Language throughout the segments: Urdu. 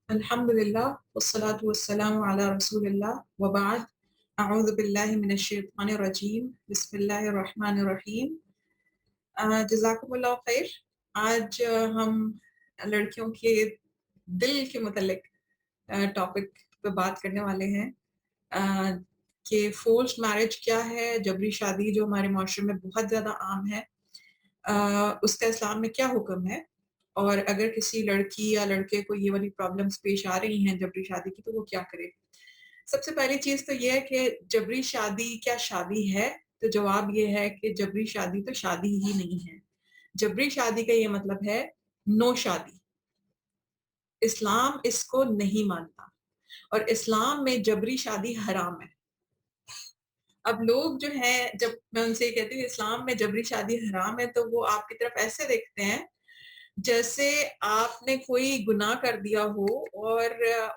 الحمد للہ والصلاة والسلام علی رسول اللہ وبعد اعوذ باللہ من الشیطان الرجیم بسم اللہ الرحمن الرحیم۔ جزاکم اللہ خیر۔ آج ہم لڑکیوں کے دل کے متعلق ٹاپک پہ بات کرنے والے ہیں کہ فورسڈ میرج کیا ہے، جبری شادی جو ہمارے معاشرے میں بہت زیادہ عام ہے، اس کا اسلام میں کیا حکم ہے، اور اگر کسی لڑکی یا لڑکے کو یہ والی پرابلمس پیش آ رہی ہیں جبری شادی کی تو وہ کیا کرے۔ سب سے پہلی چیز تو یہ ہے کہ جبری شادی کیا شادی ہے؟ تو جواب یہ ہے کہ جبری شادی تو شادی ہی نہیں ہے۔ جبری شادی کا یہ مطلب ہے نو شادی۔ اسلام اس کو نہیں مانتا اور اسلام میں جبری شادی حرام ہے۔ اب لوگ جو ہیں، جب میں ان سے یہ کہتی ہوں اسلام میں جبری شادی حرام ہے تو وہ آپ کی طرف ایسے دیکھتے ہیں جیسے آپ نے کوئی گناہ کر دیا ہو، اور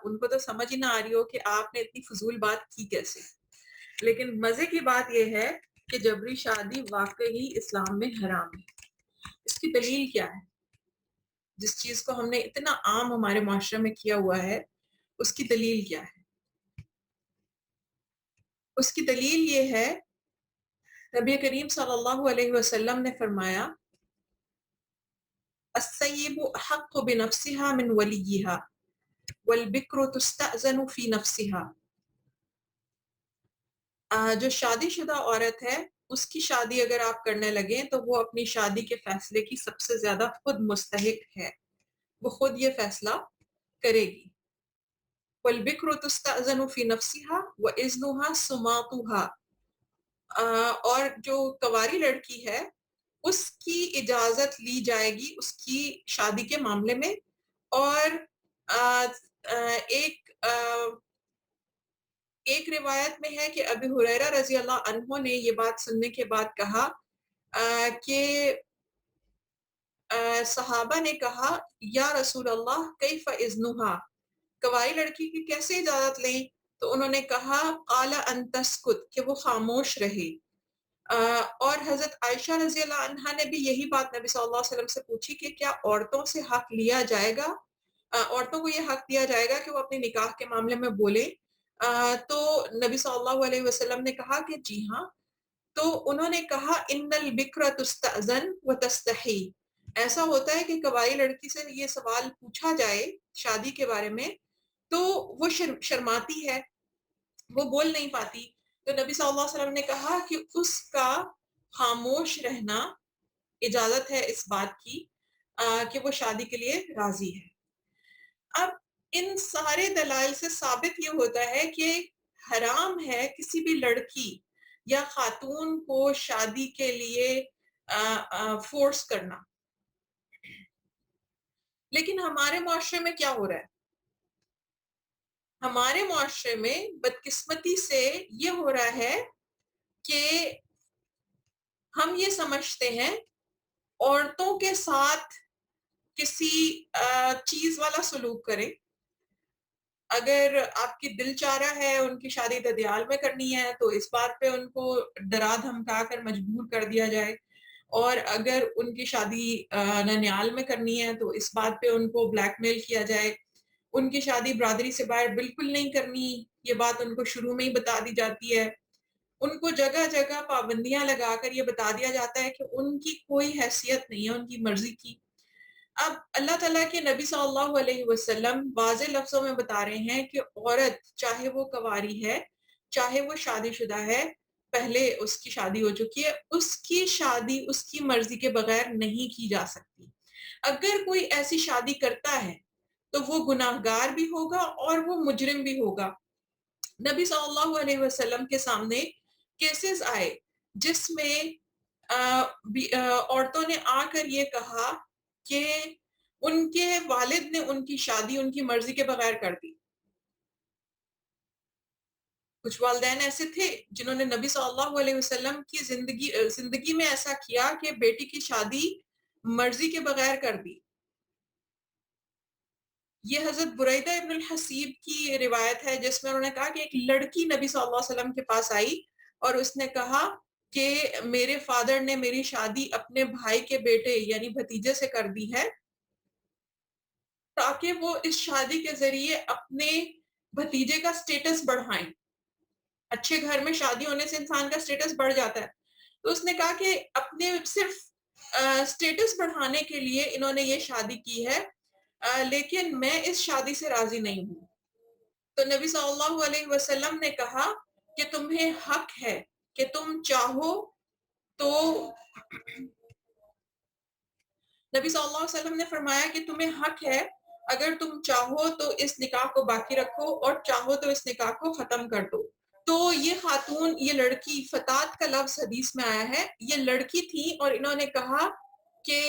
ان کو تو سمجھ ہی نہ آ رہی ہو کہ آپ نے اتنی فضول بات کی کیسے۔ لیکن مزے کی بات یہ ہے کہ جبری شادی واقعی اسلام میں حرام ہے۔ اس کی دلیل کیا ہے؟ جس چیز کو ہم نے اتنا عام ہمارے معاشرے میں کیا ہوا ہے، اس کی دلیل کیا ہے؟ اس کی دلیل یہ ہے، نبی کریم صلی اللہ علیہ وسلم نے فرمایا السیب احق بنفسها من ولیها والبکر تستأذن فی نفسها۔ جو شادی شدہ عورت ہے اس کی شادی اگر آپ کرنے لگیں تو وہ اپنی شادی کے فیصلے کی سب سے زیادہ خود مستحق ہے، وہ خود یہ فیصلہ کرے گی۔ والبکر تستأذن فی نفسها واذنها سماطها۔ اور جو کنواری لڑکی ہے اس کی اجازت لی جائے گی اس کی شادی کے معاملے میں، اور ایک روایت میں ہے کہ ابی ہریرہ رضی اللہ عنہ نے یہ بات سننے کے بعد کہا کہ صحابہ نے کہا یا رسول اللہ کیف اذنها، کنواری لڑکی کی کیسے اجازت لیں؟ تو انہوں نے کہا قال ان تسکت، کہ وہ خاموش رہے۔ اور حضرت عائشہ رضی اللہ عنہا نے بھی یہی بات نبی صلی اللہ علیہ وسلم سے پوچھی کہ کیا عورتوں سے حق لیا جائے گا، عورتوں کو یہ حق دیا جائے گا کہ وہ اپنے نکاح کے معاملے میں بولیں؟ تو نبی صلی اللہ علیہ وسلم نے کہا کہ جی ہاں۔ تو انہوں نے کہا ان البکر تستأذن وتستحی، ایسا ہوتا ہے کہ کنواری لڑکی سے یہ سوال پوچھا جائے شادی کے بارے میں تو وہ شرماتی ہے، وہ بول نہیں پاتی۔ تو نبی صلی اللہ علیہ وسلم نے کہا کہ اس کا خاموش رہنا اجازت ہے اس بات کی کہ وہ شادی کے لیے راضی ہے۔ اب ان سارے دلائل سے ثابت یہ ہوتا ہے کہ حرام ہے کسی بھی لڑکی یا خاتون کو شادی کے لیے فورس کرنا۔ لیکن ہمارے معاشرے میں کیا ہو رہا ہے؟ ہمارے معاشرے میں بدقسمتی سے یہ ہو رہا ہے کہ ہم یہ سمجھتے ہیں عورتوں کے ساتھ کسی چیز والا سلوک کریں۔ اگر آپ کی دل چاہ رہا ہے ان کی شادی ددیال میں کرنی ہے تو اس بات پہ ان کو ڈرا دھمکا کر مجبور کر دیا جائے، اور اگر ان کی شادی ننیال میں کرنی ہے تو اس بات پہ ان کو بلیک میل کیا جائے۔ ان کی شادی برادری سے باہر بالکل نہیں کرنی، یہ بات ان کو شروع میں ہی بتا دی جاتی ہے۔ ان کو جگہ جگہ پابندیاں لگا کر یہ بتا دیا جاتا ہے کہ ان کی کوئی حیثیت نہیں ہے ان کی مرضی کی۔ اب اللہ تعالیٰ کے نبی صلی اللہ علیہ وسلم واضح لفظوں میں بتا رہے ہیں کہ عورت چاہے وہ کنواری ہے چاہے وہ شادی شدہ ہے، پہلے اس کی شادی ہو چکی ہے، اس کی شادی اس کی مرضی کے بغیر نہیں کی جا سکتی۔ اگر کوئی ایسی شادی کرتا ہے تو وہ گناہ گار بھی ہوگا اور وہ مجرم بھی ہوگا۔ نبی صلی اللہ علیہ وسلم کے سامنے کیسز آئے جس میں عورتوں نے آ کر یہ کہا کہ ان کے والد نے ان کی شادی ان کی مرضی کے بغیر کر دی۔ کچھ والدین ایسے تھے جنہوں نے نبی صلی اللہ علیہ وسلم کی زندگی میں ایسا کیا کہ بیٹی کی شادی مرضی کے بغیر کر دی۔ یہ حضرت بریدہ ابن الحسیب کی روایت ہے جس میں انہوں نے کہا کہ ایک لڑکی نبی صلی اللہ علیہ وسلم کے پاس آئی اور اس نے کہا کہ میرے فادر نے میری شادی اپنے بھائی کے بیٹے یعنی بھتیجے سے کر دی ہے تاکہ وہ اس شادی کے ذریعے اپنے بھتیجے کا سٹیٹس بڑھائیں. اچھے گھر میں شادی ہونے سے انسان کا سٹیٹس بڑھ جاتا ہے. تو اس نے کہا کہ اپنے صرف سٹیٹس بڑھانے کے لیے انہوں نے یہ شادی کی ہے، لیکن میں اس شادی سے راضی نہیں ہوں. تو نبی صلی اللہ علیہ وسلم نے کہا کہ تمہیں حق ہے کہ تم چاہو تو نبی صلی اللہ علیہ وسلم نے فرمایا کہ تمہیں حق ہے اگر تم چاہو تو اس نکاح کو باقی رکھو اور چاہو تو اس نکاح کو ختم کر دو. تو یہ خاتون، یہ لڑکی، فتات کا لفظ حدیث میں آیا ہے، یہ لڑکی تھی اور انہوں نے کہا کہ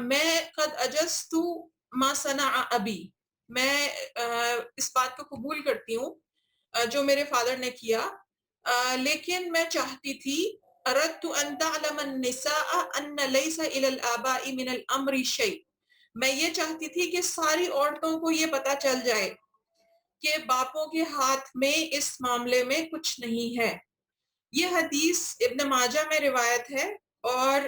میں قد اجزت ما صنع ابی، میں اس بات کو قبول کرتی ہوں جو میرے فادر نے کیا، لیکن میں چاہتی تھی اردت ان تعلم النساء ان ليس الى الآباء من الامر شيء، میں یہ چاہتی تھی کہ ساری عورتوں کو یہ پتا چل جائے کہ باپوں کے ہاتھ میں اس معاملے میں کچھ نہیں ہے. یہ حدیث ابن ماجہ میں روایت ہے اور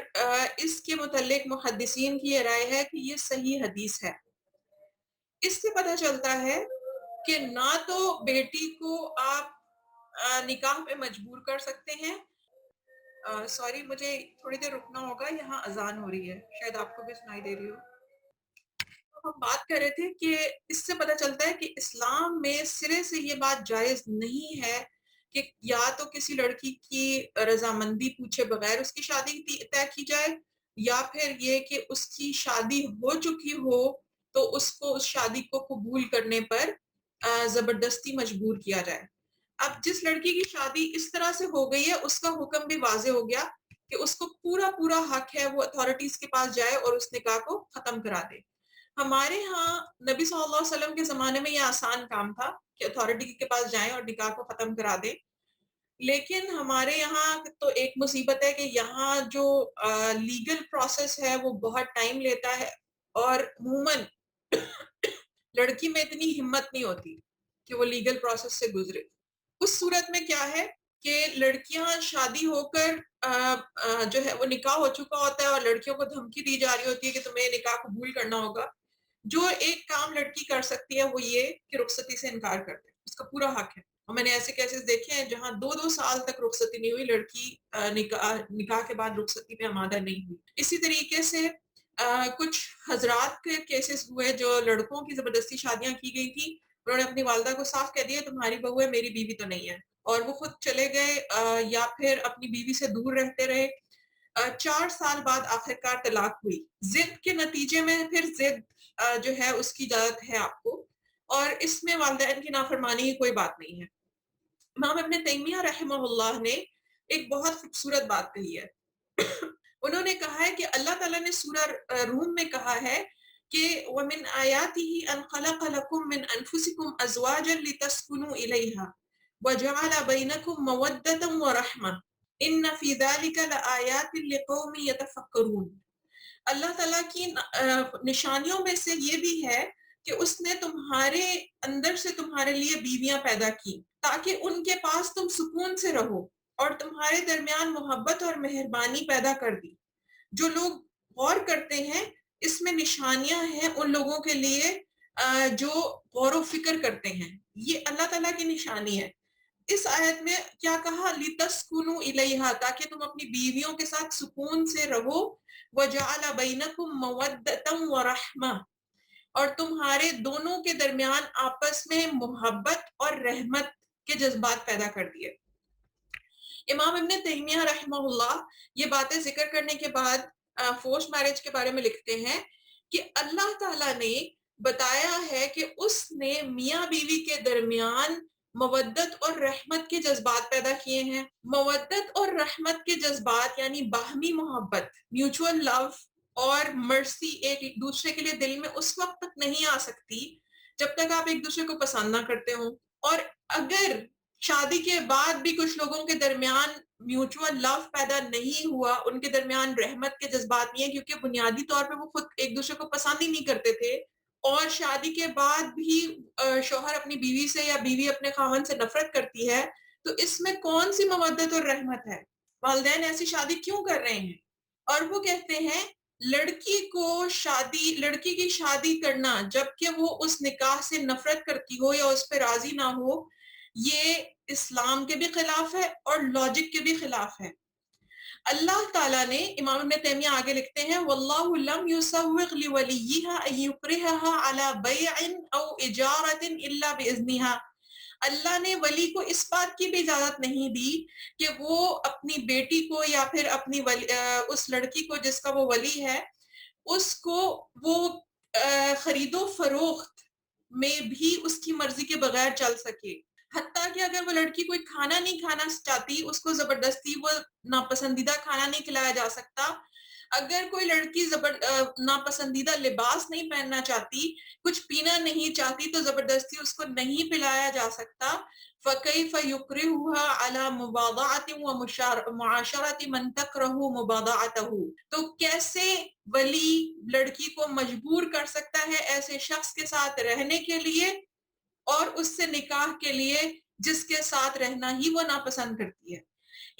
اس کے متعلق محدثین کی یہ رائے ہے کہ یہ صحیح حدیث ہے. اس سے پتہ چلتا ہے کہ نہ تو بیٹی کو آپ نکاح پہ مجبور کر سکتے ہیں. سوری، مجھے تھوڑی دیر رکنا ہوگا، یہاں اذان ہو رہی ہے، شاید آپ کو بھی سنائی دے رہی ہو. ہم بات کر رہے تھے کہ اس سے پتہ چلتا ہے کہ اسلام میں سرے سے یہ بات جائز نہیں ہے کہ یا تو کسی لڑکی کی رضامندی پوچھے بغیر اس کی شادی طے کی جائے، یا پھر یہ کہ اس کی شادی ہو چکی ہو تو اس کو اس شادی کو قبول کرنے پر زبردستی مجبور کیا جائے. اب جس لڑکی کی شادی اس طرح سے ہو گئی ہے اس کا حکم بھی واضح ہو گیا کہ اس کو پورا حق ہے وہ اتھارٹیز کے پاس جائے اور اس نکاح کو ختم کرا دے. ہمارے ہاں نبی صلی اللہ علیہ وسلم کے زمانے میں یہ آسان کام تھا کہ اتھارٹی کے پاس جائیں اور نکاح کو ختم کرا دیں، لیکن ہمارے یہاں تو ایک مصیبت ہے کہ یہاں جو لیگل پروسیس ہے وہ بہت ٹائم لیتا ہے اور عموماً لڑکی میں اتنی ہمت نہیں ہوتی کہ وہ لیگل پروسیس سے گزرے. اس صورت میں کیا ہے کہ لڑکیاں شادی ہو کر جو ہے وہ نکاح ہو چکا ہوتا ہے اور لڑکیوں کو دھمکی دی جا رہی ہوتی ہے کہ تمہیں نکاح قبول کرنا ہوگا. جو ایک کام لڑکی کر سکتی ہے وہ یہ کہ رخصتی سے انکار کر دے، اس کا پورا حق ہے. اور میں نے ایسے کیسز دیکھے ہیں جہاں 2 سال تک رخصتی نہیں ہوئی، لڑکی نکاح کے بعد رخصتی پہ آمادہ نہیں ہوئی. اسی طریقے سے کچھ حضرات کے کیسز ہوئے جو لڑکوں کی زبردستی شادیاں کی گئی تھی، انہوں نے اپنی والدہ کو صاف کہہ دیا تمہاری بہو ہے، میری بیوی تو نہیں ہے، اور وہ خود چلے گئے یا پھر اپنی بیوی سے دور رہتے رہے. 4 سال بعد آخرکار طلاق ہوئی. ضد کے نتیجے میں پھر ضد جو ہے اس کی اجازت ہے آپ کو، اور اس میں والدین کی نافرمانی کی کوئی بات نہیں ہے. امام ابن تیمیہ رحمہ اللہ نے ایک بہت خوبصورت بات کہی ہے. انہوں نے کہا ہے کہ اللہ تعالیٰ نے سورہ روم میں کہا ہے کہ وَمِنْ آيَاتِهِ أَنْ خَلَقَ لَكُم مِّنْ أَنفُسِكُمْ أَزْوَاجًا لِتَسْكُنُوا إِلَيْهَا وَجَعَلَ بَيْنَكُم مَّوَدَّةً وَرَحْمَةً إِنَّ فِي ذَلِكَ لَآيَاتٍ لِقَوْمٍ يَتَفَكَّرُونَ. اللہ تعالیٰ کی نشانیوں میں سے یہ بھی ہے کہ اس نے تمہارے اندر سے تمہارے لیے بیویاں پیدا کی تاکہ ان کے پاس تم سکون سے رہو، اور تمہارے درمیان محبت اور مہربانی پیدا کر دی. جو لوگ غور کرتے ہیں اس میں نشانیاں ہیں ان لوگوں کے لیے جو غور و فکر کرتے ہیں. یہ اللہ تعالیٰ کی نشانی ہے. اس آیت میں کیا کہا؟ لِتَسْكُنُوا إِلَيْهَا، تاکہ تم اپنی بیویوں کے ساتھ سکون سے رہو. وَجَعَلَ بَيْنَكُم مَّوَدَّةً وَرَحْمَةً، اور تمہارے دونوں کے درمیان آپس میں محبت اور رحمت کے جذبات پیدا کر دیے. امام ابن تیمیہ رحمہ اللہ یہ باتیں ذکر کرنے کے بعد فورس میرج کے بارے میں لکھتے ہیں کہ اللہ تعالیٰ نے بتایا ہے کہ اس نے میاں بیوی کے درمیان مودت اور رحمت کے جذبات پیدا کیے ہیں. مودت اور رحمت کے جذبات یعنی باہمی محبت، میوچول لو اور مرسی ایک دوسرے کے لیے دل میں اس وقت تک نہیں آ سکتی جب تک آپ ایک دوسرے کو پسند نہ کرتے ہوں. اور اگر شادی کے بعد بھی کچھ لوگوں کے درمیان میوچول لو پیدا نہیں ہوا، ان کے درمیان رحمت کے جذبات نہیں ہیں کیونکہ بنیادی طور پہ وہ خود ایک دوسرے کو پسند ہی نہیں کرتے تھے، اور شادی کے بعد بھی شوہر اپنی بیوی سے یا بیوی اپنے خاوند سے نفرت کرتی ہے، تو اس میں کون سی مودت اور رحمت ہے؟ والدین ایسی شادی کیوں کر رہے ہیں؟ اور وہ کہتے ہیں لڑکی کی شادی کرنا جبکہ وہ اس نکاح سے نفرت کرتی ہو یا اس پہ راضی نہ ہو، یہ اسلام کے بھی خلاف ہے اور لاجک کے بھی خلاف ہے۔ اللہ تعالیٰ نے، امام ابن تیمیہ آگے لکھتے ہیں، واللہ لم يسوغ لولیہا ان یکرہہا علی بیع او اجارت الا باذنہا۔ اللہ نے ولی کو اس بات کی بھی اجازت نہیں دی کہ وہ اپنی بیٹی کو یا پھر اپنی اس لڑکی کو جس کا وہ ولی ہے، اس کو وہ خرید و فروخت میں بھی اس کی مرضی کے بغیر چل سکے۔ حتیٰ کہ اگر وہ لڑکی کوئی کھانا نہیں کھانا چاہتی، اس کو زبردستی وہ ناپسندیدہ کھانا نہیں کھلایا جا سکتا۔ اگر کوئی لڑکی ناپسندیدہ لباس نہیں پہننا چاہتی، کچھ پینا نہیں چاہتی، تو زبردستی اس کو نہیں پلایا جا سکتا۔ فَكَيْفَ يُكْرِهُهَا عَلَى مُبَاضَعَةٍ وَمُعَاشَرَةِ مَنْ تَكْرَهُ مُبَاضَعَتَهُ، تو کیسے ولی لڑکی کو مجبور کر سکتا ہے ایسے شخص کے ساتھ رہنے کے لیے اور اس سے نکاح کے لیے جس کے ساتھ رہنا ہی وہ ناپسند کرتی ہے۔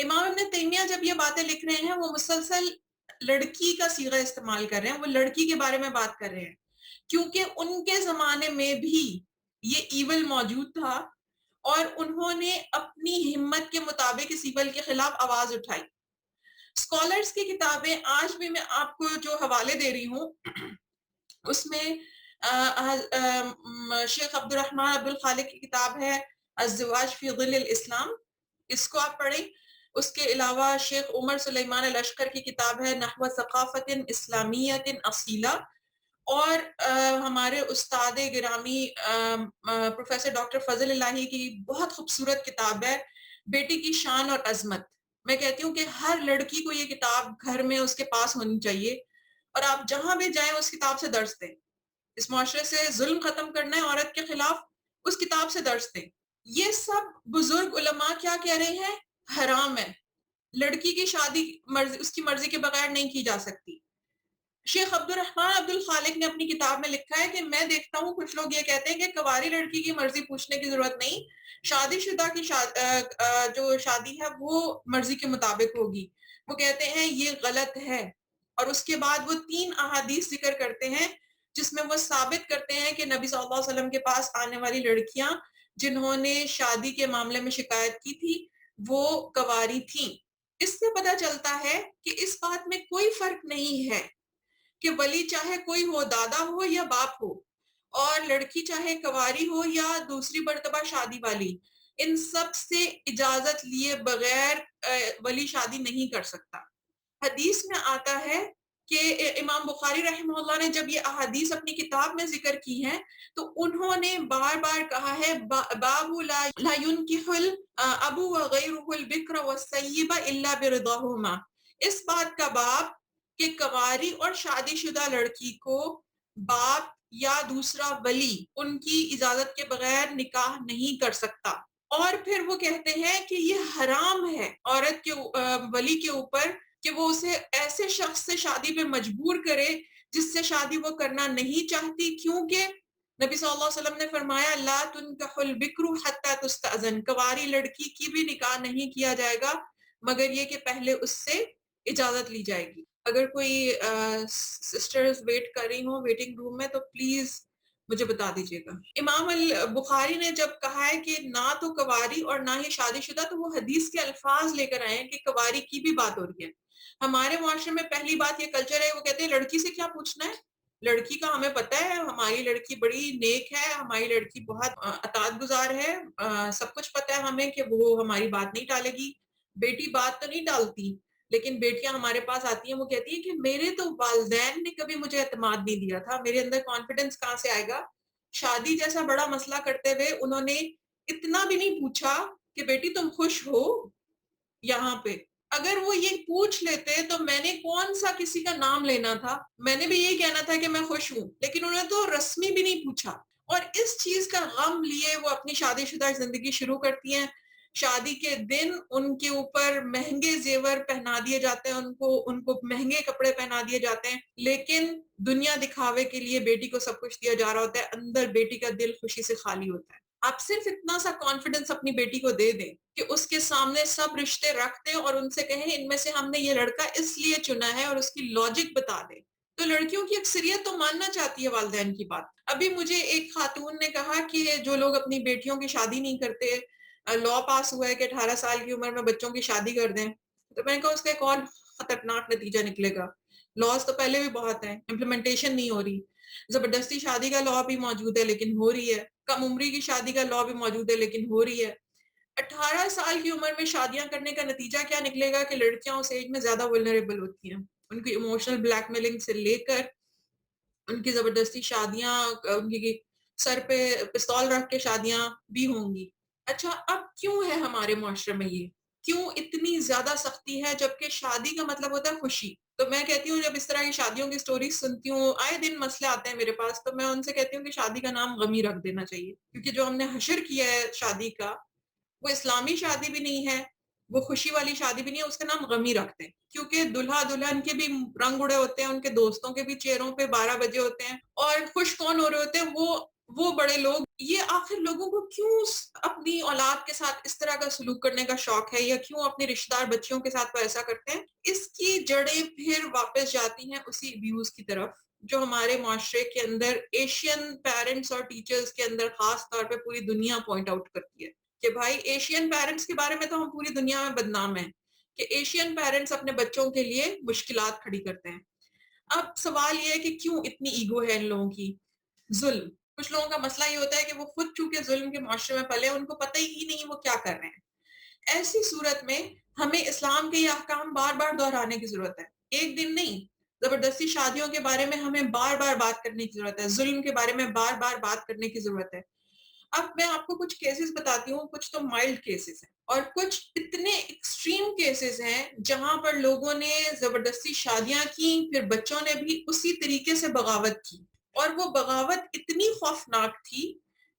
امام ابن تیمیہ جب یہ باتیں لکھ رہے ہیں، وہ مسلسل لڑکی کا صیغہ استعمال کر رہے ہیں، وہ لڑکی کے بارے میں بات کر رہے ہیں، کیونکہ ان کے زمانے میں بھی یہ ایول موجود تھا اور انہوں نے اپنی ہمت کے مطابق اس ایول کے خلاف آواز اٹھائی۔ اسکالرز کی کتابیں آج بھی میں آپ کو جو حوالے دے رہی ہوں، اس میں شیخ عبد الرحمن عبد الخالق کی کتاب ہے الزواج فی ظل الاسلام، اس کو آپ پڑھیں۔ اس کے علاوہ شیخ عمر سلیمان الاشکر کی کتاب ہے نحو ثقافت اسلامیت اصیلہ، اور ہمارے استاد گرامی پروفیسر ڈاکٹر فضل الہی کی بہت خوبصورت کتاب ہے بیٹی کی شان اور عظمت۔ میں کہتی ہوں کہ ہر لڑکی کو یہ کتاب گھر میں اس کے پاس ہونی چاہیے، اور آپ جہاں بھی جائیں اس کتاب سے درس دیں۔ اس معاشرے سے ظلم ختم کرنا ہے عورت کے خلاف، اس کتاب سے درس دیں۔ یہ سب بزرگ علماء کیا کہہ رہے ہیں؟ حرام ہے، لڑکی کی شادی اس کی مرضی کے بغیر نہیں کی جا سکتی۔ شیخ عبد الرحمن عبد الخالق نے اپنی کتاب میں لکھا ہے کہ میں دیکھتا ہوں کچھ لوگ یہ کہتے ہیں کہ کنواری لڑکی کی مرضی پوچھنے کی ضرورت نہیں، شادی شدہ کی جو شادی ہے وہ مرضی کے مطابق ہوگی۔ وہ کہتے ہیں یہ غلط ہے، اور اس کے بعد وہ 3 احادیث ذکر کرتے ہیں جس میں وہ ثابت کرتے ہیں کہ نبی صلی اللہ علیہ وسلم کے پاس آنے والی لڑکیاں جنہوں نے شادی کے معاملے میں شکایت کی تھی وہ کنواری تھیں۔ اس سے پتہ چلتا ہے کہ اس بات میں کوئی فرق نہیں ہے کہ ولی چاہے کوئی ہو، دادا ہو یا باپ ہو، اور لڑکی چاہے کنواری ہو یا دوسری مرتبہ شادی والی، ان سب سے اجازت لیے بغیر ولی شادی نہیں کر سکتا۔ حدیث میں آتا ہے کہ امام بخاری رحمہ اللہ نے جب یہ احادیث اپنی کتاب میں ذکر کی ہیں تو انہوں نے بار بار کہا ہے باب لا ينكح الابو وغيره البکر والثیب الا برضاهما، اس بات کا باب کہ کنواری اور شادی شدہ لڑکی کو باپ یا دوسرا ولی ان کی اجازت کے بغیر نکاح نہیں کر سکتا۔ اور پھر وہ کہتے ہیں کہ یہ حرام ہے عورت کے ولی کے اوپر کہ وہ اسے ایسے شخص سے شادی پہ مجبور کرے جس سے شادی وہ کرنا نہیں چاہتی، کیونکہ نبی صلی اللہ علیہ وسلم نے فرمایا لا تنکح البکر حتی تستأذن، کنواری لڑکی کی بھی نکاح نہیں کیا جائے گا مگر یہ کہ پہلے اس سے اجازت لی جائے گی۔ اگر کوئی سسٹرز ویٹ کر رہی ہوں ویٹنگ روم میں تو پلیز مجھے بتا دیجیے گا۔ امام البخاری نے جب کہا ہے کہ نہ تو کنواری اور نہ ہی شادی شدہ، تو وہ حدیث کے الفاظ لے کر آئے ہیں کہ کنواری کی بھی بات ہو رہی ہے۔ ہمارے معاشرے میں پہلی بات یہ کلچر ہے، وہ کہتے ہیں لڑکی سے کیا پوچھنا ہے، لڑکی کا ہمیں پتہ ہے، ہماری لڑکی بڑی نیک ہے، ہماری لڑکی بہت اطاعت گزار ہے، سب کچھ پتہ ہے ہمیں کہ وہ ہماری بات نہیں ٹالے گی۔ بیٹی بات تو نہیں ٹالتی، لیکن بیٹیاں ہمارے پاس آتی ہیں، وہ کہتی ہیں کہ میرے تو والدین نے کبھی مجھے اعتماد نہیں دیا تھا، میرے اندر کانفیڈنس کہاں سے آئے گا۔ شادی جیسا بڑا مسئلہ کرتے ہوئے انہوں نے اتنا بھی نہیں پوچھا کہ بیٹی تم خوش ہو یہاں پہ۔ اگر وہ یہ پوچھ لیتے تو میں نے کون سا کسی کا نام لینا تھا، میں نے بھی یہی کہنا تھا کہ میں خوش ہوں، لیکن انہوں نے تو رسمی بھی نہیں پوچھا، اور اس چیز کا غم لیے وہ اپنی شادی شدہ زندگی شروع کرتی ہیں۔ شادی کے دن ان کے اوپر مہنگے زیور پہنا دیے جاتے ہیں، ان کو مہنگے کپڑے پہنا دیے جاتے ہیں، لیکن دنیا دکھاوے کے لیے بیٹی کو سب کچھ دیا جا رہا ہوتا ہے، اندر بیٹی کا دل خوشی سے خالی ہوتا ہے۔ آپ صرف اتنا سا کانفیڈنس اپنی بیٹی کو دے دیں کہ اس کے سامنے سب رشتے رکھ دیں اور ان سے کہیں ان میں سے ہم نے یہ لڑکا اس لیے چنا ہے اور اس کی لاجک بتا دیں، تو لڑکیوں کی اکثریت تو ماننا چاہتی ہے والدین کی بات۔ ابھی مجھے ایک خاتون نے کہا کہ جو لوگ اپنی بیٹیوں کی شادی نہیں کرتے، لا پاس ہوا ہے کہ 18 سال کی عمر میں بچوں کی شادی کر دیں، تو میں نے کہا اس کا ایک اور خطرناک نتیجہ نکلے گا۔ لاز تو پہلے بھی بہت ہیں، امپلیمنٹیشن نہیں ہو رہی۔ زبردستی شادی کا لا بھی موجود ہے لیکن ہو رہی ہے، کم عمری کی شادی کا لا بھی موجود ہے لیکن ہو رہی ہے۔ 18 سال کی عمر میں شادیاں کرنے کا نتیجہ کیا نکلے گا کہ لڑکیاں اس ایج میں زیادہ ولنریبل ہوتی ہیں، ان کی ایموشنل بلیک میلنگ سے لے کر ان کی زبردستی شادیاں، ان کی سر پہ پستول رکھ کے شادیاں بھی ہوں گی۔ اچھا، اب کیوں ہے ہمارے معاشرے میں یہ، کیوں اتنی زیادہ سختی ہے جبکہ شادی کا مطلب ہوتا ہے خوشی؟ تو میں کہتی ہوں جب اس طرح کی شادیوں کی سٹوریز سنتی ہوں، آئے دن مسئلے آتے ہیں میرے پاس، تو میں ان سے کہتی ہوں کہ شادی کا نام غمی رکھ دینا چاہیے، کیونکہ جو ہم نے حشر کیا ہے شادی کا، وہ اسلامی شادی بھی نہیں ہے، وہ خوشی والی شادی بھی نہیں ہے، اس کا نام غمی رکھتے ہیں، کیونکہ دلہا دلہن کے بھی رنگ اڑے ہوتے ہیں، ان کے دوستوں کے بھی چہروں پہ 12 بجے ہوتے ہیں، اور خوش کون ہو رہے ہوتے ہیں؟ وہ بڑے لوگ۔ یہ آخر لوگوں کو کیوں اپنی اولاد کے ساتھ اس طرح کا سلوک کرنے کا شوق ہے، یا کیوں اپنے رشتہ دار بچیوں کے ساتھ وہ ایسا کرتے ہیں؟ اس کی جڑیں پھر واپس جاتی ہیں اسی ابیوز کی طرف جو ہمارے معاشرے کے اندر ایشین پیرنٹس اور ٹیچرز کے اندر خاص طور پہ پوری دنیا پوائنٹ آؤٹ کرتی ہے کہ بھائی ایشین پیرنٹس کے بارے میں تو ہم پوری دنیا میں بدنام ہیں کہ ایشین پیرنٹس اپنے بچوں کے لیے مشکلات کھڑی کرتے ہیں۔ اب سوال یہ ہے کہ کیوں اتنی ایگو ہے ان لوگوں کی؟ ظلم۔ کچھ لوگوں کا مسئلہ یہ ہوتا ہے کہ وہ خود چونکہ ظلم کے معاشرے میں پلے، ان کو پتہ ہی نہیں وہ کیا کر رہے ہیں۔ ایسی صورت میں ہمیں اسلام کے یہ احکام بار بار دہرانے کی ضرورت ہے، ایک دن نہیں۔ زبردستی شادیوں کے بارے میں ہمیں بار بار بات کرنے کی ضرورت ہے، ظلم کے بارے میں بار بار بات کرنے کی ضرورت ہے۔ اب میں آپ کو کچھ کیسز بتاتی ہوں، کچھ تو مائلڈ کیسز ہیں اور کچھ اتنے ایکسٹریم کیسز ہیں جہاں پر لوگوں نے زبردستی شادیاں کی، پھر بچوں نے بھی اسی طریقے سے بغاوت کی، اور وہ بغاوت اتنی خوفناک تھی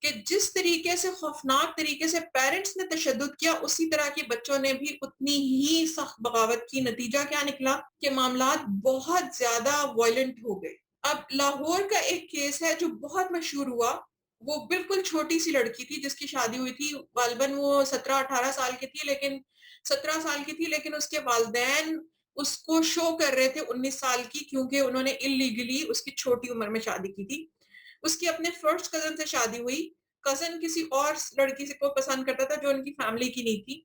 کہ جس طریقے سے خوفناک طریقے سے پیرنٹس نے تشدد کیا، اسی طرح کے بچوں نے بھی اتنی ہی سخت بغاوت کی۔ نتیجہ کیا نکلا کہ معاملات بہت زیادہ وائلنٹ ہو گئے۔ اب لاہور کا ایک کیس ہے جو بہت مشہور ہوا، وہ بالکل چھوٹی سی لڑکی تھی جس کی شادی ہوئی تھی، غالباً وہ 17-18 سال کی تھی، لیکن 17 سال کی تھی، لیکن اس کے والدین اس کو شو کر رہے تھے 19 سال کی، کیونکہ انہوں نے اللیگلی اس کی چھوٹی عمر میں شادی کی تھی۔ اس کی اپنے فرسٹ کزن سے شادی ہوئی، کزن کسی اور لڑکی سے کو پسند کرتا تھا جو ان کی فیملی کی نہیں تھی۔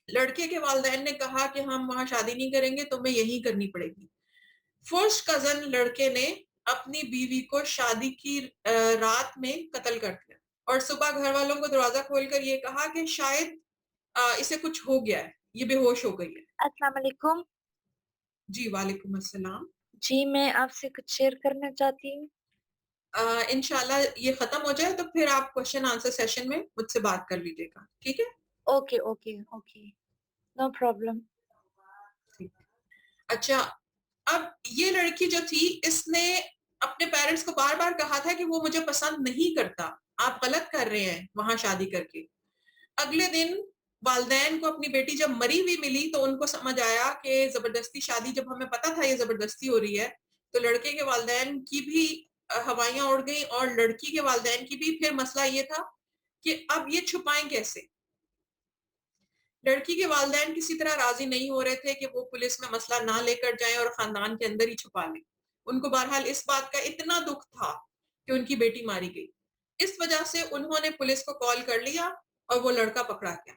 لڑکے کے والدین نے کہا کہ ہم وہاں شادی نہیں کریں گے، تمہیں یہی کرنی پڑے گی۔ فرسٹ کزن لڑکے نے اپنی بیوی کو شادی کی رات میں قتل کر دیا، اور صبح گھر والوں کو دروازہ کھول کر یہ کہا کہ شاید اسے کچھ ہو گیا ہے، یہ بے ہوش ہو گئی ہے۔ السلام علیکم۔ جی وعلیکم السلام۔ جی میں آپ سے کچھ شیئر کرنا چاہتی ہوں۔ انشاءاللہ یہ ختم ہو جائے تو پھر آپ کوشچن آنسر سیشن میں مجھ سے بات کر لیجیے گا، ٹھیک ہے؟ Okay okay okay, no problem. اچھا، اب یہ لڑکی جو تھی، اس نے اپنے پیرنٹس کو بار بار کہا تھا کہ وہ مجھے پسند نہیں کرتا، آپ غلط کر رہے ہیں وہاں شادی کر کے۔ اگلے دن والدین کو اپنی بیٹی جب مری ہوئی ملی تو ان کو سمجھ آیا کہ زبردستی شادی، جب ہمیں پتا تھا یہ زبردستی ہو رہی ہے، تو لڑکے کے والدین کی بھی ہوائیاں اڑ گئیں اور لڑکی کے والدین کی بھی۔ پھر مسئلہ یہ تھا کہ اب یہ چھپائیں کیسے؟ لڑکی کے والدین کسی طرح راضی نہیں ہو رہے تھے کہ وہ پولیس میں مسئلہ نہ لے کر جائیں اور خاندان کے اندر ہی چھپا لیں۔ ان کو بہرحال اس بات کا اتنا دکھ تھا کہ ان کی بیٹی ماری گئی، اس وجہ سے انہوں نے پولیس کو کال کر لیا اور وہ لڑکا پکڑا گیا۔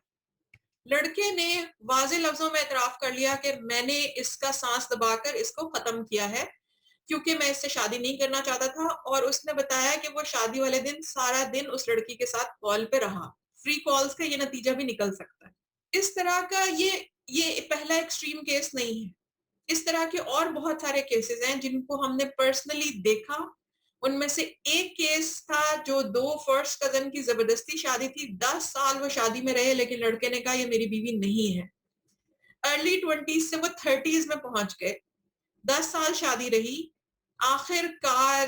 لڑکے نے واضح لفظوں میں اعتراف کر لیا کہ میں نے اس کا سانس دبا کر اس کو ختم کیا ہے، کیونکہ میں اس سے شادی نہیں کرنا چاہتا تھا، اور اس نے بتایا کہ وہ شادی والے دن سارا دن اس لڑکی کے ساتھ کال پہ رہا۔ فری کالز کا یہ نتیجہ بھی نکل سکتا ہے۔ اس طرح کا یہ پہلا ایکسٹریم کیس نہیں ہے، اس طرح کے اور بہت سارے کیسز ہیں جن کو ہم نے پرسنلی دیکھا۔ ان میں سے ایک کیس تھا جو 2 فرسٹ کزن کی زبردستی شادی تھی، 10 سال وہ شادی میں رہے، لیکن لڑکے نے کہا یہ میری بیوی نہیں ہے۔ ارلی 20s سے وہ 30s میں پہنچ گئے، 10 سال شادی رہی، آخر کار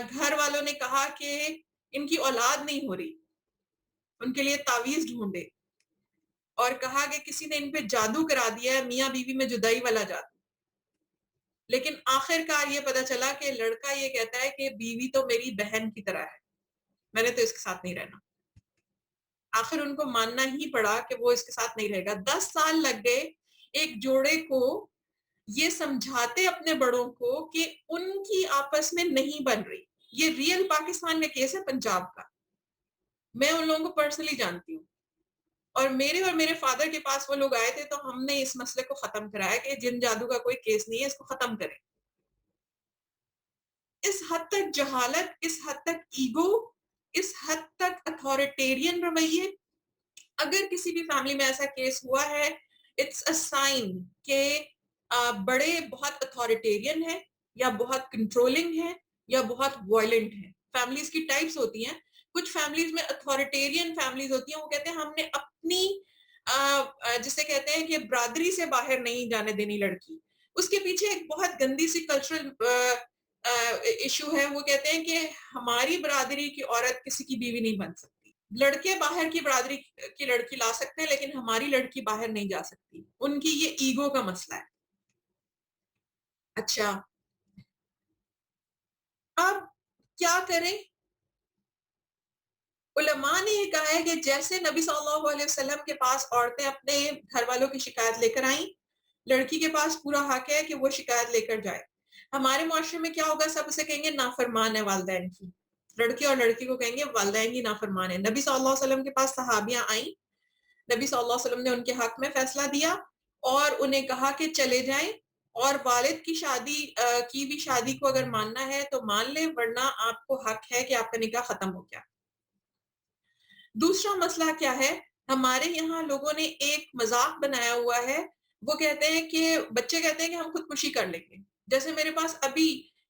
گھر والوں نے کہا کہ ان کی اولاد نہیں ہو رہی، ان کے لیے تعویذ ڈھونڈے، اور کہا کہ کسی نے ان پہ جادو کرا دیا ہے، میاں بیوی میں جدائی والا جادو۔ لیکن آخر کار یہ پتا چلا کہ لڑکا یہ کہتا ہے کہ بیوی تو میری بہن کی طرح ہے، میں نے تو اس کے ساتھ نہیں رہنا. آخر ان کو ماننا ہی پڑا کہ وہ اس کے ساتھ نہیں رہے گا. 10 سال لگ گئے ایک جوڑے کو یہ سمجھاتے اپنے بڑوں کو کہ ان کی آپس میں نہیں بن رہی. یہ ریئل پاکستان کا کیس ہے، پنجاب کا. میں ان لوگوں کو پرسنلی جانتی ہوں، اور میرے فادر کے پاس وہ لوگ آئے تھے تو ہم نے اس مسئلے کو ختم کرایا کہ جن جادو کا کوئی کیس نہیں ہے، اس کو ختم کریں. اس حد تک جہالت، اس حد تک ایگو، اس حد تک اتھارٹیرین رویے. اگر کسی بھی فیملی میں ایسا کیس ہوا ہے، اٹس اے سائن کہ بڑے بہت اتھارٹیرین ہیں، یا بہت کنٹرولنگ ہیں، یا بہت وائلنٹ ہیں. فیملیز کی ٹائپس ہوتی ہیں. کچھ فیملیز میں اتھارٹیرین فیملیز ہوتی ہیں، وہ کہتے ہیں ہم نے اپنی جسے کہتے ہیں کہ برادری سے باہر نہیں جانے دینی لڑکی. اس کے پیچھے ایک بہت گندی سی کلچرل ایشو ہے. وہ کہتے ہیں کہ ہماری برادری کی عورت کسی کی بیوی نہیں بن سکتی. لڑکے باہر کی برادری کی لڑکی لا سکتے ہیں، لیکن ہماری لڑکی باہر نہیں جا سکتی. ان کی یہ ایگو کا مسئلہ ہے. اچھا، اب کیا کریں؟ علماء نے یہ کہا ہے کہ جیسے نبی صلی اللہ علیہ وسلم کے پاس عورتیں اپنے گھر والوں کی شکایت لے کر آئیں، لڑکی کے پاس پورا حق ہے کہ وہ شکایت لے کر جائے. ہمارے معاشرے میں کیا ہوگا؟ سب اسے کہیں گے نافرمان ہے والدین کی. لڑکی اور لڑکی کو کہیں گے والدین کی نافرمان ہے. نبی صلی اللہ علیہ وسلم کے پاس صحابیاں آئیں، نبی صلی اللہ علیہ وسلم نے ان کے حق میں فیصلہ دیا اور انہیں کہا کہ چلے جائیں، اور والد کی شادی کی بھی شادی کو اگر ماننا ہے تو مان لیں، ورنہ آپ کو حق ہے کہ آپ کا نکاح ختم ہو گیا. دوسرا مسئلہ کیا ہے؟ ہمارے یہاں لوگوں نے ایک مذاق بنایا ہوا ہے. وہ کہتے ہیں کہ بچے کہتے ہیں کہ ہم خودکشی کر لیں گے. جیسے میرے پاس ابھی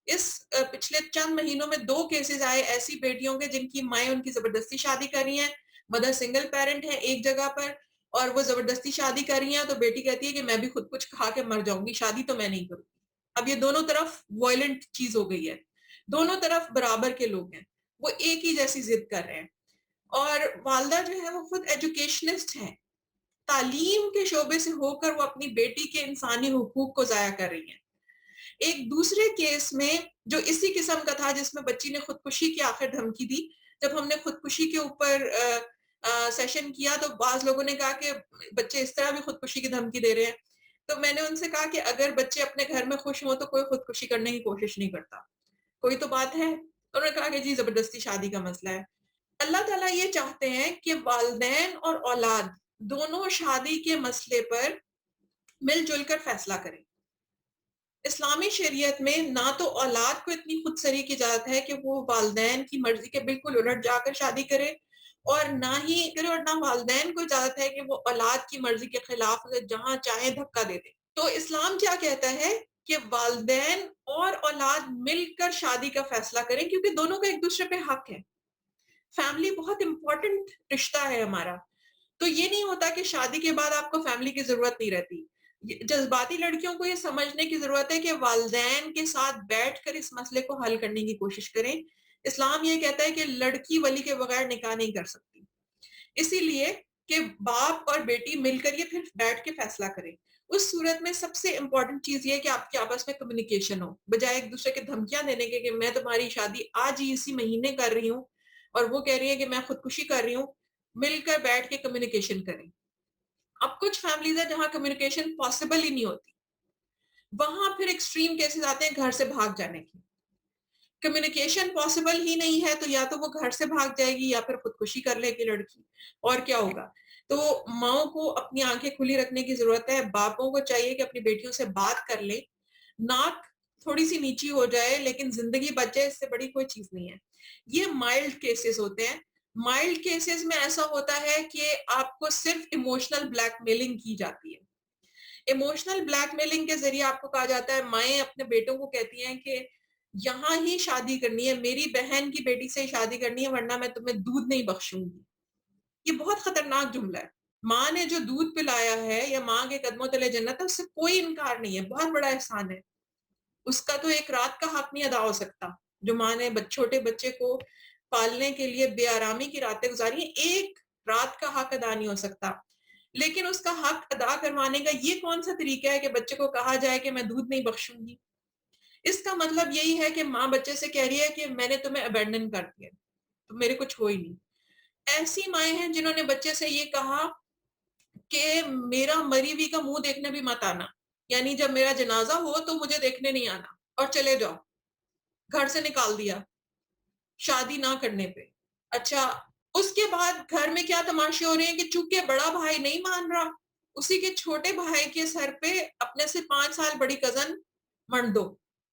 اس پچھلے چند مہینوں میں 2 کیسز آئے ایسی بیٹیوں کے جن کی مائیں ان کی زبردستی شادی کر رہی ہیں. مدر سنگل پیرنٹ ہے ایک جگہ پر، اور وہ زبردستی شادی کر رہی ہیں، تو بیٹی کہتی ہے کہ میں بھی خود کچھ کھا کے مر جاؤں گی، شادی تو میں نہیں کروں گی. اب یہ دونوں طرف وائلنٹ چیز ہو گئی ہے. دونوں طرف برابر کے لوگ ہیں، وہ ایک ہی جیسی ضد کر رہے ہیں. اور والدہ جو ہے وہ خود ایجوکیشنسٹ ہیں، تعلیم کے شعبے سے ہو کر وہ اپنی بیٹی کے انسانی حقوق کو ضائع کر رہی ہیں. ایک دوسرے کیس میں جو اسی قسم کا تھا، جس میں بچی نے خودکشی کی آخر دھمکی دی، جب ہم نے خودکشی کے اوپر سیشن کیا تو بعض لوگوں نے کہا کہ بچے اس طرح بھی خودکشی کی دھمکی دے رہے ہیں. تو میں نے ان سے کہا کہ اگر بچے اپنے گھر میں خوش ہوں تو کوئی خودکشی کرنے کی کوشش نہیں کرتا، کوئی تو بات ہے. انہوں نے کہا کہ جی زبردستی شادی کا مسئلہ ہے. اللہ تعالیٰ یہ چاہتے ہیں کہ والدین اور اولاد دونوں شادی کے مسئلے پر مل جل کر فیصلہ کریں. اسلامی شریعت میں نہ تو اولاد کو اتنی خود سری کی اجازت ہے کہ وہ والدین کی مرضی کے بالکل الٹ جا کر شادی کرے، اور نہ ہی کرے، اور نہ والدین کو اجازت ہے کہ وہ اولاد کی مرضی کے خلاف اسے جہاں چاہے دھکا دے دے. تو اسلام کیا کہتا ہے کہ والدین اور اولاد مل کر شادی کا فیصلہ کریں، کیونکہ دونوں کا ایک دوسرے پہ حق ہے. فیملی بہت امپورٹنٹ رشتہ ہے ہمارا. تو یہ نہیں ہوتا کہ شادی کے بعد آپ کو فیملی کی ضرورت نہیں رہتی. جذباتی لڑکیوں کو یہ سمجھنے کی ضرورت ہے کہ والدین کے ساتھ بیٹھ کر اس مسئلے کو حل کرنے کی کوشش کریں. اسلام یہ کہتا ہے کہ لڑکی ولی کے بغیر نکاح نہیں کر سکتی، اسی لیے کہ باپ اور بیٹی مل کر یہ پھر بیٹھ کے فیصلہ کریں. اس صورت میں سب سے امپورٹنٹ چیز یہ ہے کہ آپ کے آپس میں کمیونیکیشن ہو، بجائے ایک دوسرے کے دھمکیاں دینے کے کہ میں تمہاری شادی آج ہی اسی مہینے کر رہی ہوں اور وہ کہہ رہی ہے کہ میں خودکشی کر رہی ہوں. مل کر بیٹھ کے کمیونیکیشن کریں. اب کچھ فیملیز ہیں جہاں کمیونیکیشن پاسبل ہی نہیں ہوتی، وہاں پھر ایکسٹریم کیسز آتے ہیں گھر سے بھاگ جانے کی. کمیونیکیشن پاسبل ہی نہیں ہے تو یا تو وہ گھر سے بھاگ جائے گی یا پھر خودکشی کر لے گی لڑکی، اور کیا ہوگا. تو ماؤں کو اپنی آنکھیں کھلی رکھنے کی ضرورت ہے. باپوں کو چاہیے کہ اپنی بیٹیوں سے بات کر لیں، ناک تھوڑی سی نیچی ہو جائے لیکن زندگی بچ جائے، اس سے بڑی کوئی چیز نہیں ہے. یہ مائلڈ کیسز ہوتے ہیں. مائلڈ کیسز میں ایسا ہوتا ہے کہ آپ کو صرف ایموشنل بلیک میلنگ کی جاتی ہے. ایموشنل بلیک میلنگ کے ذریعے آپ کو کہا جاتا ہے، مائیں اپنے بیٹوں کو کہتی ہیں کہ یہاں ہی شادی کرنی ہے، میری بہن کی بیٹی سے شادی کرنی ہے، ورنہ میں تمہیں دودھ نہیں بخشوں گی. یہ بہت خطرناک جملہ ہے. ماں نے جو دودھ پلایا ہے یا ماں کے قدموں تلے جنت ہے، اس سے کوئی انکار نہیں ہے، بہت بڑا احسان ہے. اس کا تو ایک رات کا حق نہیں ادا ہو سکتا. جو ماں نے چھوٹے بچے کو پالنے کے لیے بے آرامی کی راتیں گزاری ہیں، ایک رات کا حق ادا نہیں ہو سکتا. لیکن اس کا حق ادا کروانے کا یہ کون سا طریقہ ہے کہ بچے کو کہا جائے کہ میں دودھ نہیں بخشوں گی؟ اس کا مطلب یہی ہے کہ ماں بچے سے کہہ رہی ہے کہ میں نے تمہیں ابینڈن کر دیا. تو میرے کچھ ہو ہی نہیں. ایسی مائیں ہیں جنہوں نے بچے سے یہ کہا کہ میرا مری ہوئی کا منہ دیکھنے بھی مت آنا، یعنی جب میرا جنازہ ہو تو مجھے دیکھنے نہیں آنا اور چلے جاؤ. گھر سے نکال دیا شادی نہ کرنے پہ. اچھا، اس کے بعد گھر میں کیا تماشے ہو رہے ہیں کہ چونکہ بڑا بھائی نہیں مان رہا، اسی کے چھوٹے بھائی کے سر پہ اپنے سے 5 سال بڑی کزن منڈ دو.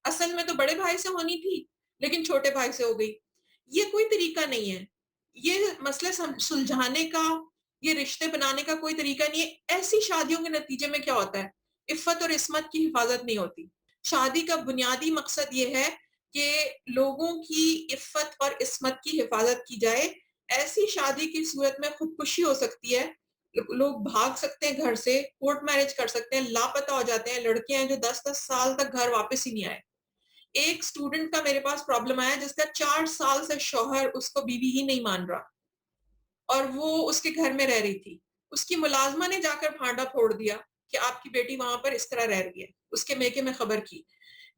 اصل میں تو بڑے بھائی سے ہونی تھی لیکن چھوٹے بھائی سے ہو گئی. یہ کوئی طریقہ نہیں ہے. یہ مسئلے سلجھانے کا، یہ رشتے بنانے کا کوئی طریقہ نہیں ہے. ایسی شادیوں کے نتیجے میں کیا ہوتا ہے؟ عفت اور عصمت کی حفاظت نہیں ہوتی. شادی کا بنیادی مقصد یہ ہے کہ لوگوں کی عفت اور عصمت کی حفاظت کی جائے. ایسی شادی کی صورت میں خودکشی ہو سکتی ہے، لوگ بھاگ سکتے ہیں گھر سے، کورٹ میرج کر سکتے ہیں، لاپتہ ہو جاتے ہیں. لڑکیاں ہیں جو 10 سال تک گھر واپس ہی نہیں آئے. ایک سٹوڈنٹ کا میرے پاس پرابلم آیا جس کا 4 سال سے شوہر اس کو بیوی ہی نہیں مان رہا اور وہ اس کے گھر میں رہ رہی تھی. اس کی ملازمہ نے جا کر پھانڈا پھوڑ دیا کہ آپ کی بیٹی وہاں پر اس طرح رہ رہی ہے. اس کے میکے میں خبر کی.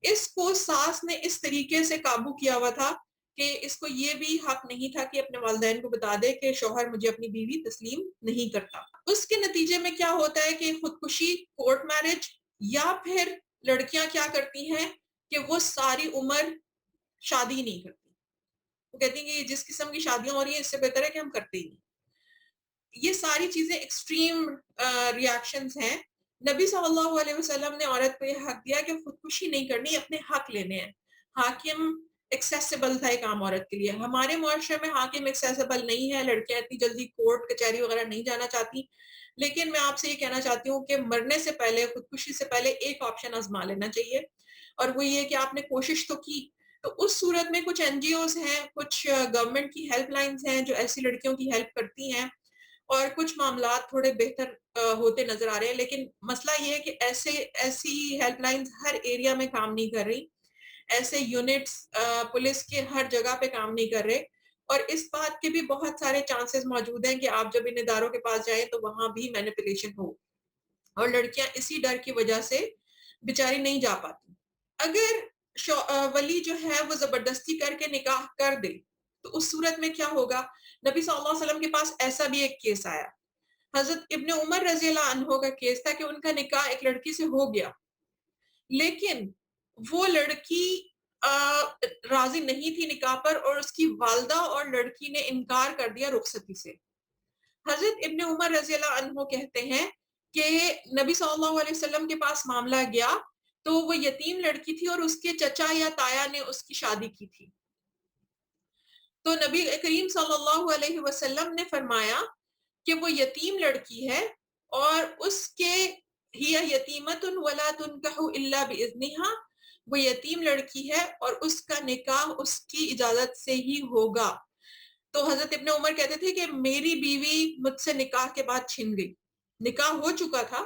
اس کو ساس نے اس طریقے سے قابو کیا ہوا تھا کہ اس کو یہ بھی حق نہیں تھا کہ اپنے والدین کو بتا دے کہ شوہر مجھے اپنی بیوی تسلیم نہیں کرتا. اس کے نتیجے میں کیا ہوتا ہے کہ خودکشی، کورٹ میرج، یا پھر لڑکیاں کیا کرتی ہیں کہ وہ ساری عمر شادی نہیں کرتی. وہ کہتی ہیں کہ جس قسم کی شادیاں ہو رہی ہیں اس سے بہتر ہے کہ ہم کرتے ہی نہیں. یہ ساری چیزیں ایکسٹریم ریاکشنز ہیں. نبی صلی اللہ علیہ وسلم نے عورت کو یہ حق دیا کہ خودکشی نہیں کرنی، اپنے حق لینے ہیں. حاکم ایکسیسیبل تھا ایک عام عورت کے لیے. ہمارے معاشرے میں حاکم ایکسیسیبل نہیں ہے. لڑکیاں اتنی جلدی کورٹ کچہری وغیرہ نہیں جانا چاہتی. لیکن میں آپ سے یہ کہنا چاہتی ہوں کہ مرنے سے پہلے، خودکشی سے پہلے ایک آپشن آزما لینا چاہیے، اور وہ یہ کہ آپ نے کوشش تو کی. تو اس صورت میں کچھ این جی اوز ہیں، کچھ گورنمنٹ کی ہیلپ لائنز ہیں جو ایسی لڑکیوں کی ہیلپ کرتی ہیں، اور کچھ معاملات تھوڑے بہتر ہوتے نظر آ رہے ہیں. لیکن مسئلہ یہ ہے کہ ایسی ہیلپ لائنز ہر ایریا میں کام نہیں کر رہی. ایسے یونٹس پولیس کے ہر جگہ پہ کام نہیں کر رہے. اور اس بات کے بھی بہت سارے چانسز موجود ہیں کہ آپ جب ان اداروں کے پاس جائیں تو وہاں بھی مینیپولیشن ہو، اور لڑکیاں اسی ڈر کی وجہ سے بیچاری نہیں جا پاتی. اگر ولی جو ہے وہ زبردستی کر کے نکاح کر دے تو اس صورت میں کیا ہوگا؟ نبی صلی اللہ علیہ وسلم کے پاس ایسا بھی ایک کیس آیا. حضرت ابن عمر رضی اللہ عنہ کا کیس تھا کہ ان کا نکاح ایک لڑکی سے ہو گیا، لیکن وہ لڑکی راضی نہیں تھی نکاح پر، اور اس کی والدہ اور لڑکی نے انکار کر دیا رخصتی سے. حضرت ابن عمر رضی اللہ عنہ کہتے ہیں کہ نبی صلی اللہ علیہ وسلم کے پاس معاملہ گیا تو وہ یتیم لڑکی تھی اور اس کے چچا یا تایا نے اس کی شادی کی تھی. تو نبی کریم صلی اللہ علیہ وسلم نے فرمایا کہ وہ یتیم لڑکی ہے، اور اس کے ہی یتیمت ولا تنکح الا باذنہا، وہ یتیم لڑکی ہے اور اس کا نکاح اس کی اجازت سے ہی ہوگا. تو حضرت ابن عمر کہتے تھے کہ میری بیوی مجھ سے نکاح کے بعد چھن گئی. نکاح ہو چکا تھا،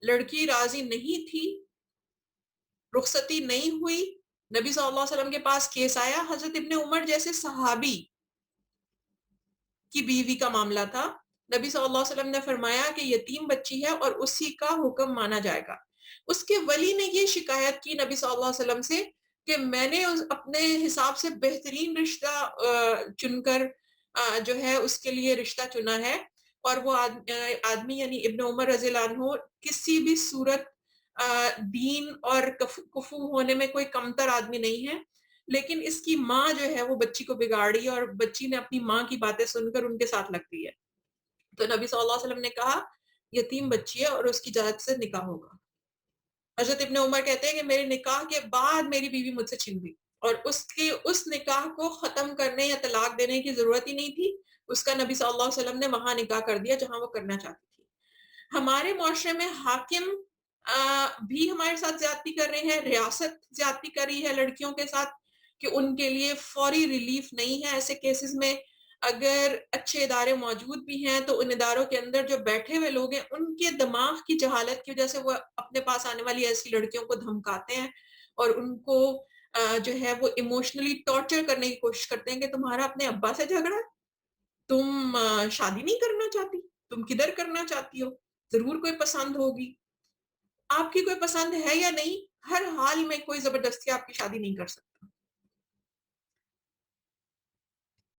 لڑکی راضی نہیں تھی، رخصتی نہیں ہوئی. نبی صلی اللہ علیہ وسلم کے پاس کیس آیا. حضرت ابن عمر جیسے صحابی کی بیوی کا معاملہ تھا. نبی صلی اللہ علیہ وسلم نے فرمایا کہ یتیم بچی ہے اور اسی کا حکم مانا جائے گا. اس کے ولی نے یہ شکایت کی نبی صلی اللہ علیہ وسلم سے کہ میں نے اپنے حساب سے بہترین رشتہ چن کر جو ہے اس کے لیے رشتہ چنا ہے، اور وہ آدمی یعنی ابن عمر رضی اللہ عنہ کسی بھی صورت دین اور کفو ہونے میں کوئی کمتر آدمی نہیں ہے. لیکن اس کی ماں جو ہے وہ بچی کو بگاڑی، اور بچی نے اپنی ماں کی باتیں سن کر ان کے ساتھ لگ گئی ہے. تو نبی صلی اللہ علیہ وسلم نے کہا یتیم بچی ہے اور اس کی اجازت سے نکاح ہوگا. حضرت ابن عمر کہتے ہیں کہ میرے نکاح کے بعد میری بیوی مجھ سے چھن گئی، اور اس نکاح کو ختم کرنے یا طلاق دینے کی ضرورت ہی نہیں تھی. اس کا نبی صلی اللہ علیہ وسلم نے وہاں نکاح کر دیا جہاں وہ کرنا چاہتی تھی. ہمارے معاشرے میں حاکم بھی ہمارے ساتھ زیادتی کر رہے ہیں، ریاست زیادتی کر رہی ہے لڑکیوں کے ساتھ کہ ان کے لیے فوری ریلیف نہیں ہے. ایسے کیسز میں اگر اچھے ادارے موجود بھی ہیں تو ان اداروں کے اندر جو بیٹھے ہوئے لوگ ہیں ان کے دماغ کی جہالت کی وجہ سے وہ اپنے پاس آنے والی ایسی لڑکیوں کو دھمکاتے ہیں اور ان کو جو ہے وہ ایموشنلی ٹارچر کرنے کی کوشش کرتے ہیں کہ تمہارا اپنے ابا سے جھگڑا ہے، تم شادی نہیں کرنا چاہتی، تم کدھر کرنا چاہتی ہو، ضرور کوئی پسند ہوگی. آپ کی کوئی پسند ہے یا نہیں، ہر حال میں کوئی زبردستی آپ کی شادی نہیں کر سکتا.